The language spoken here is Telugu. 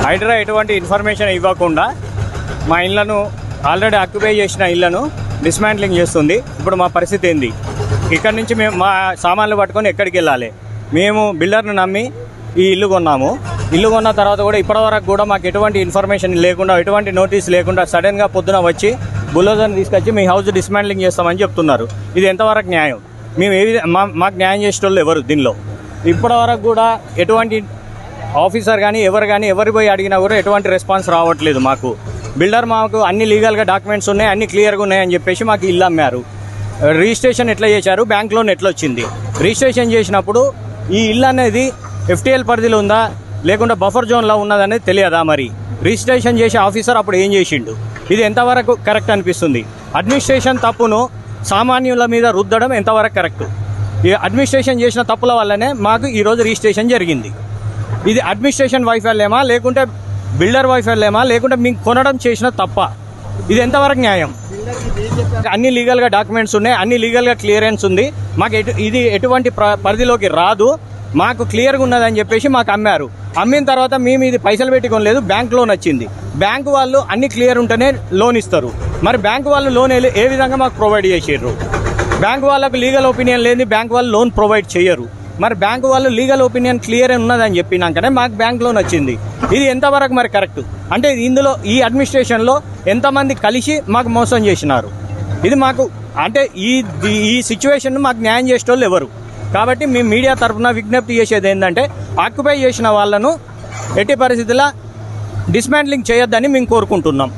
హైడ్రా ఎటువంటి ఇన్ఫర్మేషన్ ఇవ్వకుండా మా ఇళ్లను ఆల్రెడీ ఆక్యుపై చేసిన ఇళ్లను డిస్మాంట్లింగ్ చేస్తుంది. ఇప్పుడు మా పరిస్థితి ఏంది? ఇక్కడ నుంచి మేము మా సామాన్లు పట్టుకొని ఎక్కడికి వెళ్ళాలి? మేము బిల్డర్ను నమ్మి ఈ ఇల్లు కొన్నాము. ఇల్లు కొన్న తర్వాత కూడా ఇప్పటివరకు కూడా మాకు ఎటువంటి ఇన్ఫర్మేషన్ లేకుండా, ఎటువంటి నోటీస్ లేకుండా సడన్గా పొద్దున వచ్చి బుల్డోజర్ని తీసుకొచ్చి మీ హౌస్ డిస్మాంట్లింగ్ చేస్తామని చెప్తున్నారు. ఇది ఎంతవరకు న్యాయం? మేము మాకు న్యాయం చేసేటోళ్ళు ఎవరు దీనిలో? ఇప్పటివరకు కూడా ఎటువంటి ఆఫీసర్ కానీ ఎవరు పోయి అడిగినా కూడా ఎటువంటి రెస్పాన్స్ రావట్లేదు. మాకు బిల్డర్ మాకు అన్ని లీగల్గా డాక్యుమెంట్స్ ఉన్నాయి, అన్ని క్లియర్గా ఉన్నాయని చెప్పేసి మాకు ఇల్లు అమ్మారు. రిజిస్ట్రేషన్ ఎట్లా చేశారు? బ్యాంక్ లోన్ ఎట్లా వచ్చింది? రిజిస్ట్రేషన్ చేసినప్పుడు ఈ ఇల్లు అనేది FTL పరిధిలో ఉందా లేకుండా బఫర్ జోన్లో ఉన్నదనేది తెలియదా? మరి రిజిస్ట్రేషన్ చేసే ఆఫీసర్ అప్పుడు ఏం చేసిండు? ఇది ఎంతవరకు కరెక్ట్ అనిపిస్తుంది? అడ్మినిస్ట్రేషన్ తప్పును సామాన్యుల మీద రుద్దడం ఎంతవరకు కరెక్ట్? ఈ అడ్మినిస్ట్రేషన్ చేసిన తప్పుల వల్లనే మాకు ఈరోజు రిజిస్ట్రేషన్ జరిగింది. ఇది అడ్మినిస్ట్రేషన్ వైఫల్యమా లేకుంటే బిల్డర్ వైఫల్యమా లేకుంటే మీకు కొనడం చేసిన తప్ప? ఇది ఎంతవరకు న్యాయం? అన్ని లీగల్గా డాక్యుమెంట్స్ ఉన్నాయి, అన్ని లీగల్గా క్లియరెన్స్ ఉంది. మాకు ఇది ఎటువంటి పరిధిలోకి రాదు, మాకు క్లియర్గా ఉన్నదని చెప్పేసి మాకు అమ్మారు. అమ్మిన తర్వాత మేము ఇది పైసలు పెట్టి కొనలేదు, బ్యాంక్ లోన్ వచ్చింది. బ్యాంకు వాళ్ళు అన్ని క్లియర్ ఉంటేనే లోన్ ఇస్తారు. మరి బ్యాంకు వాళ్ళు లోన్ ఏ విధంగా మాకు ప్రొవైడ్ చేసారు? బ్యాంకు వాళ్ళకు లీగల్ ఒపీనియన్ లేని బ్యాంకు వాళ్ళు లోన్ ప్రొవైడ్ చేయరు. మరి బ్యాంకు వాళ్ళు లీగల్ ఒపీనియన్ క్లియర్ ఉన్నదని చెప్పినాకనే మాకు బ్యాంక్ లోన్ వచ్చింది. ఇది ఎంతవరకు మరి కరెక్ట్? అంటే ఇందులో ఈ అడ్మినిస్ట్రేషన్లో ఎంతమంది కలిసి మాకు మోసం చేసినారు? ఇది మాకు అంటే ఈ సిచ్యువేషన్ మాకు న్యాయం చేసేటోళ్ళు ఎవరు? కాబట్టి మేము మీడియా తరఫున విజ్ఞప్తి చేసేది ఏంటంటే ఆక్యుపై చేసిన వాళ్ళను ఎట్టి పరిస్థితుల్లో డిస్మాంట్లింగ్ చేయొద్దని మేము కోరుకుంటున్నాం.